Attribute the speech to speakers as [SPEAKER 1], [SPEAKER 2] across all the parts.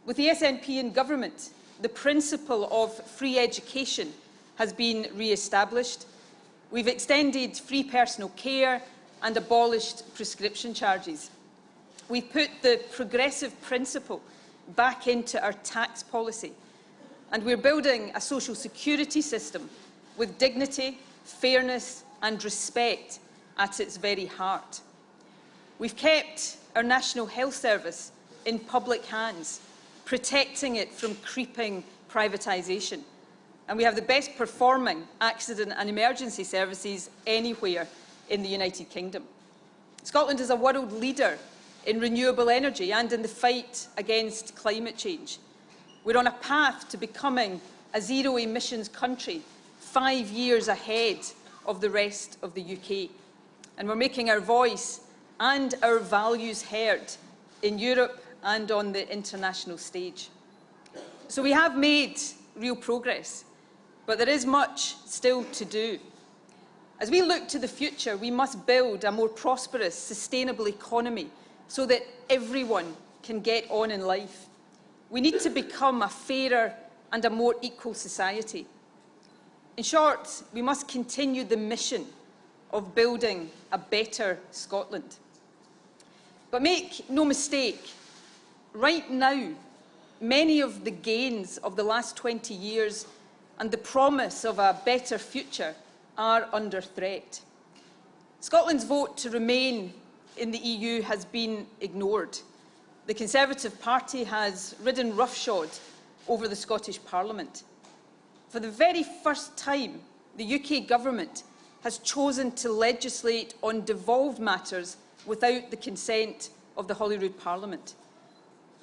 [SPEAKER 1] With the SNP in government, the principle of free education has been re-established. We've extended free personal care and abolished prescription charges. We've put the progressive principle back into our tax policy, and we're building a social security system with dignity, fairness and respect at its very heart. We've kept our National Health Service in public hands, protecting it from creeping privatisation. And we have the best performing accident and emergency services anywhere in the United Kingdom. Scotland is a world leader in renewable energy and in the fight against climate change. We're on a path to becoming a zero-emissions country 5 years ahead of the rest of the UK. And we're making our voice and our values heard in Europe and on the international stage. So we have made real progress, but there is much still to do. As we look to the future, we must build a more prosperous, sustainable economy so that everyone can get on in life. We need to become a fairer and a more equal society. In short, we must continue the mission of building a better Scotland. But make no mistake, right now, many of the gains of the last 20 years and the promise of a better future are under threat. Scotland's vote to remain in the EU has been ignored. The Conservative Party has ridden roughshod over the Scottish Parliament. For the very first time, the UK government has chosen to legislate on devolved matters without the consent of the Holyrood Parliament.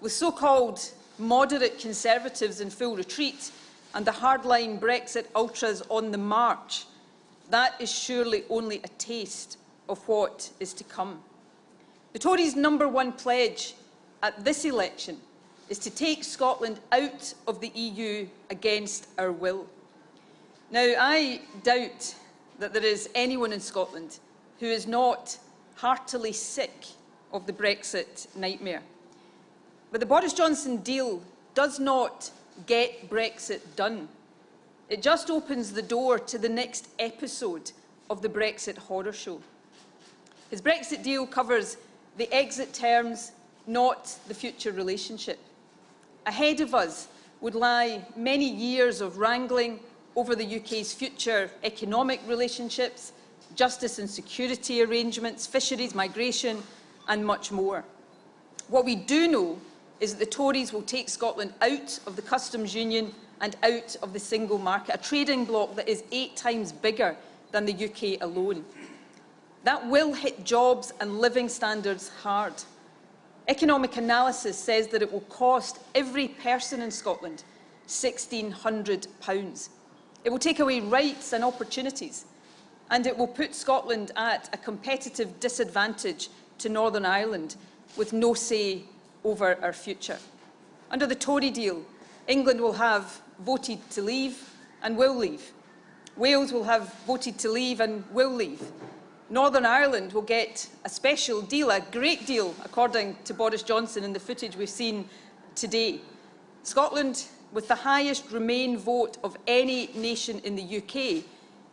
[SPEAKER 1] With so-called moderate Conservatives in full retreat and the hardline Brexit ultras on the march, that is surely only a taste of what is to come. The Tories' #1 pledge at this election is to take Scotland out of the EU against our will. Now, I doubt that there is anyone in Scotland who is not heartily sick of the Brexit nightmare. But the Boris Johnson deal does not get Brexit done. It just opens the door to the next episode of the Brexit horror show. His Brexit deal covers the exit terms, not the future relationship. Ahead of us would lie many years of wrangling over the UK's future economic relationships, justice and security arrangements, fisheries, migration and much more. What we do know is that the Tories will take Scotland out of the customs union and out of the single market, a trading bloc that is 8 times bigger than the UK alone. That will hit jobs and living standards hard. Economic analysis says that it will cost every person in Scotland £1,600. It will take away rights and opportunities, and it will put Scotland at a competitive disadvantage to Northern Ireland, with no say over our future. Under the Tory deal, England will have voted to leave and will leave. Wales will have voted to leave and will leave. Northern Ireland will get a special deal, a great deal, according to Boris Johnson in the footage we've seen today. Scotland, with the highest Remain vote of any nation in the UK,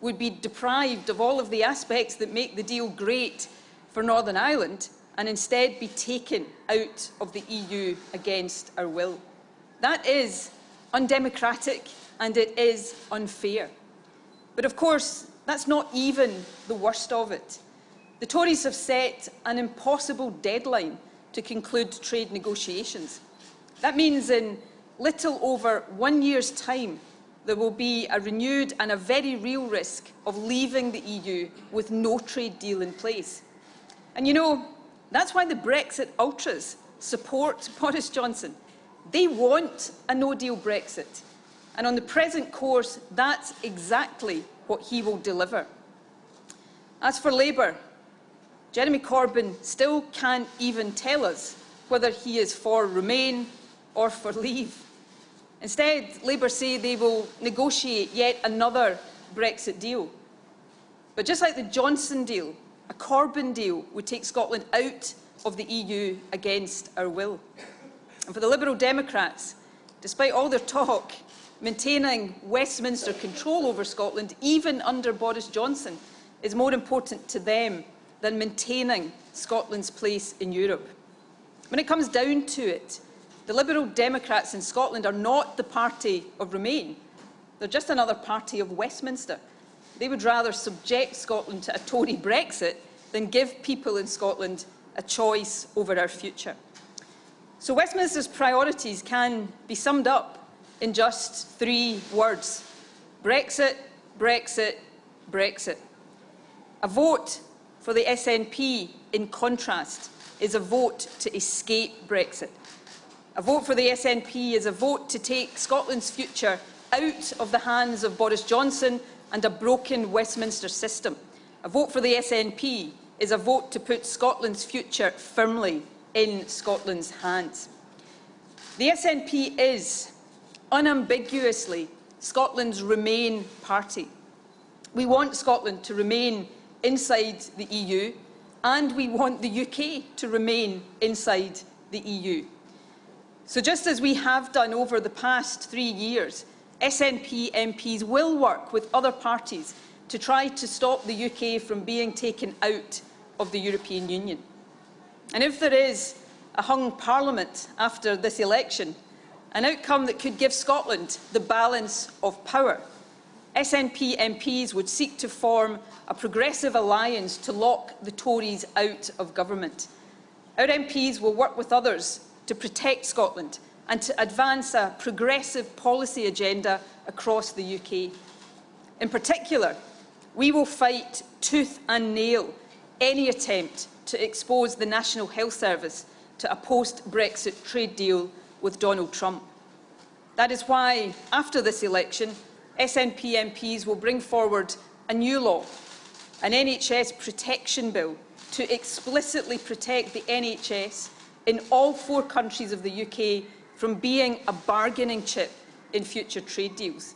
[SPEAKER 1] would be deprived of all of the aspects that make the deal great for Northern Ireland and instead be taken out of the EU against our will. That is undemocratic and it is unfair. But of course, that's not even the worst of it. The Tories have set an impossible deadline to conclude trade negotiations. That means in little over 1 year's time, there will be a renewed and a very real risk of leaving the EU with no trade deal in place. And you know, that's why the Brexit ultras support Boris Johnson. They want a no-deal Brexit. And on the present course, that's exactly what he will deliver. As for Labour, Jeremy Corbyn still can't even tell us whether he is for Remain or for Leave. Instead, Labour say they will negotiate yet another Brexit deal. But just like the Johnson deal, a Corbyn deal would take Scotland out of the EU against our will. And for the Liberal Democrats, despite all their talk, maintaining Westminster control over Scotland, even under Boris Johnson, is more important to them than maintaining Scotland's place in Europe. When it comes down to it, the Liberal Democrats in Scotland are not the party of Remain. They're just another party of Westminster. They would rather subject Scotland to a Tory Brexit than give people in Scotland a choice over our future. So Westminster's priorities can be summed up in just 3 words: Brexit, Brexit, Brexit. A vote for the SNP, in contrast, is a vote to escape Brexit. A vote for the SNP is a vote to take Scotland's future out of the hands of Boris Johnson and a broken Westminster system. A vote for the SNP is a vote to put Scotland's future firmly in Scotland's hands. The SNP is unambiguously Scotland's Remain party. We want Scotland to remain inside the EU, and we want the UK to remain inside the EU. So just as we have done over the past 3 years, SNP MPs will work with other parties to try to stop the UK from being taken out of the European Union. And if there is a hung parliament after this election, an outcome that could give Scotland the balance of power, SNP MPs would seek to form a progressive alliance to lock the Tories out of government. Our MPs will work with others to protect Scotland and to advance a progressive policy agenda across the UK. In particular, we will fight tooth and nail any attempt to expose the National Health Service to a post-Brexit trade deal with Donald Trump. That is why, after this election, SNP MPs will bring forward a new law, an NHS protection bill, to explicitly protect the NHS in all 4 countries of the UK from being a bargaining chip in future trade deals.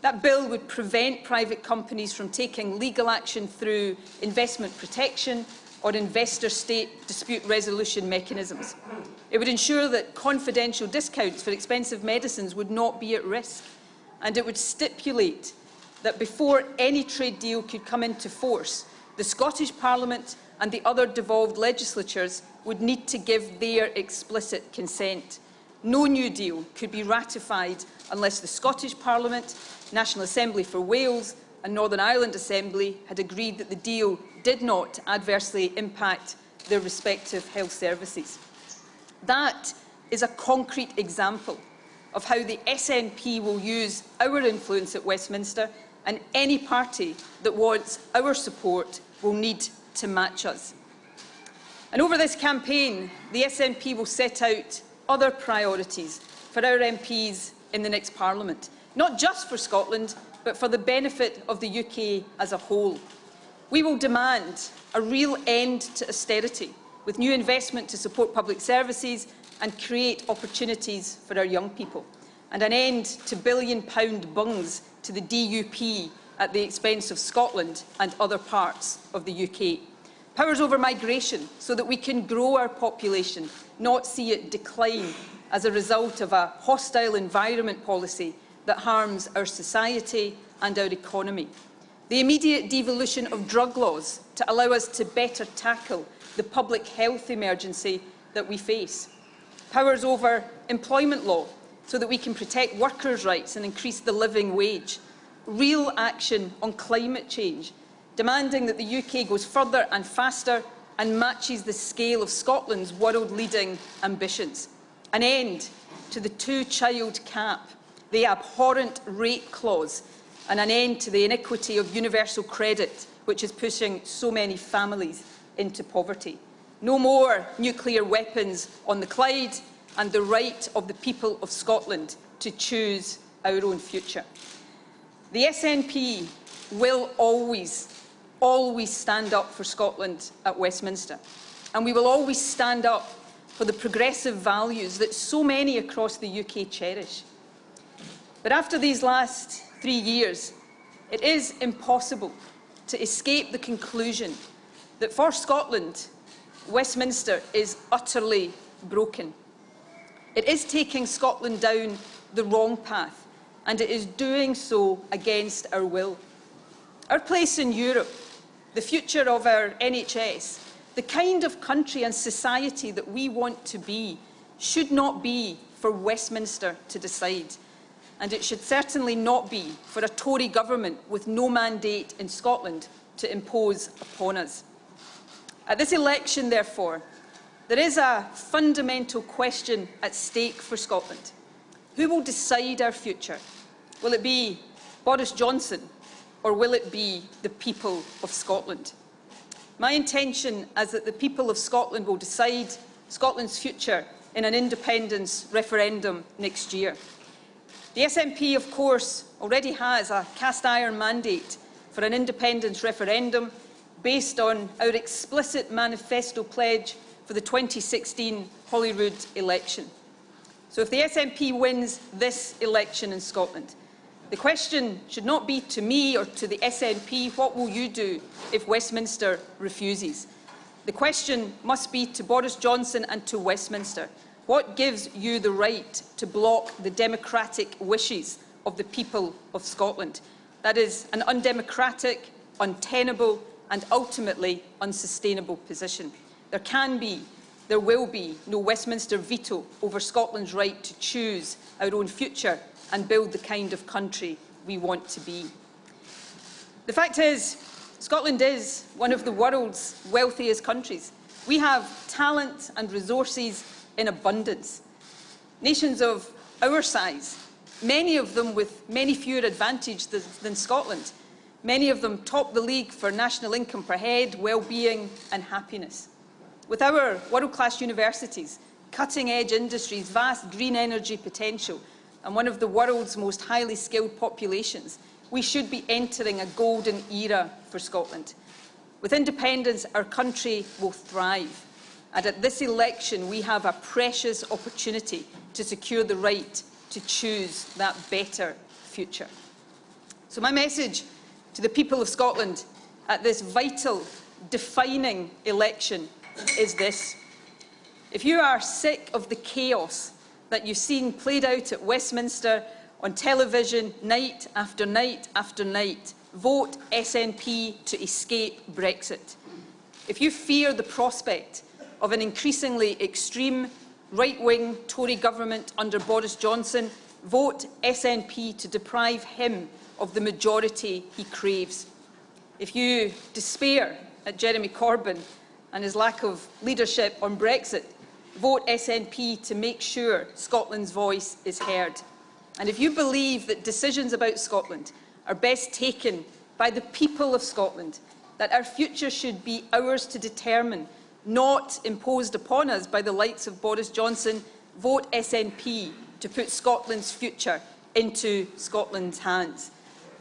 [SPEAKER 1] That bill would prevent private companies from taking legal action through investment protection or investor-state dispute resolution mechanisms. It would ensure that confidential discounts for expensive medicines would not be at risk, and it would stipulate that before any trade deal could come into force, the Scottish Parliament and the other devolved legislatures would need to give their explicit consent. No new deal could be ratified unless the Scottish Parliament, National Assembly for Wales and Northern Ireland Assembly had agreed that the deal did not adversely impact their respective health services. That is a concrete example of how the SNP will use our influence at Westminster, and any party that wants our support will need to match us. And over this campaign, the SNP will set out other priorities for our MPs in the next Parliament, not just for Scotland, but for the benefit of the UK as a whole. We will demand a real end to austerity, with new investment to support public services and create opportunities for our young people, and an end to billion-pound bungs to the DUP at the expense of Scotland and other parts of the UK. Powers over migration, so that we can grow our population, not see it decline as a result of a hostile environment policy that harms our society and our economy. The immediate devolution of drug laws to allow us to better tackle the public health emergency that we face. Powers over employment law, so that we can protect workers' rights and increase the living wage. Real action on climate change, demanding that the UK goes further and faster and matches the scale of Scotland's world-leading ambitions. An end to the 2-child cap, the abhorrent rate clause, and an end to the iniquity of universal credit, which is pushing so many families into poverty. No more nuclear weapons on the Clyde, and the right of the people of Scotland to choose our own future. The SNP will always stand up for Scotland at Westminster, and we will always stand up for the progressive values that so many across the UK cherish. But after these last 3 years, it is impossible to escape the conclusion that for Scotland, Westminster is utterly broken. It is taking Scotland down the wrong path, and it is doing so against our will. Our place in Europe, the future of our NHS, the kind of country and society that we want to be, should not be for Westminster to decide. And it should certainly not be for a Tory government with no mandate in Scotland to impose upon us. At this election, therefore, there is a fundamental question at stake for Scotland. Who will decide our future? Will it be Boris Johnson, or will it be the people of Scotland? My intention is that the people of Scotland will decide Scotland's future in an independence referendum next year. The SNP, of course, already has a cast-iron mandate for an independence referendum based on our explicit manifesto pledge for the 2016 Holyrood election. So if the SNP wins this election in Scotland, the question should not be to me or to the SNP, what will you do if Westminster refuses? The question must be to Boris Johnson and to Westminster. What gives you the right to block the democratic wishes of the people of Scotland? That is an undemocratic, untenable and ultimately unsustainable position. There can be, there will be, no Westminster veto over Scotland's right to choose our own future and build the kind of country we want to be. The fact is, Scotland is one of the world's wealthiest countries. We have talent and resources in abundance. Nations of our size, many of them with many fewer advantages than Scotland, many of them top the league for national income per head, well-being and happiness. With our world-class universities, cutting-edge industries, vast green energy potential, and one of the world's most highly skilled populations, we should be entering a golden era for Scotland. With independence, our country will thrive. And at this election, we have a precious opportunity to secure the right to choose that better future. So my message to the people of Scotland at this vital, defining election is this. If you are sick of the chaos that you've seen played out at Westminster on television night after night after night, vote SNP to escape Brexit. If you fear the prospect of an increasingly extreme right-wing Tory government under Boris Johnson, vote SNP to deprive him of the majority he craves. If you despair at Jeremy Corbyn and his lack of leadership on Brexit, vote SNP to make sure Scotland's voice is heard. And if you believe that decisions about Scotland are best taken by the people of Scotland, that our future should be ours to determine, not imposed upon us by the likes of Boris Johnson, vote SNP to put Scotland's future into Scotland's hands.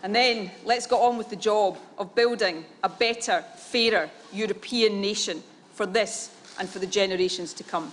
[SPEAKER 1] And then let's get on with the job of building a better, fairer European nation for this and for the generations to come.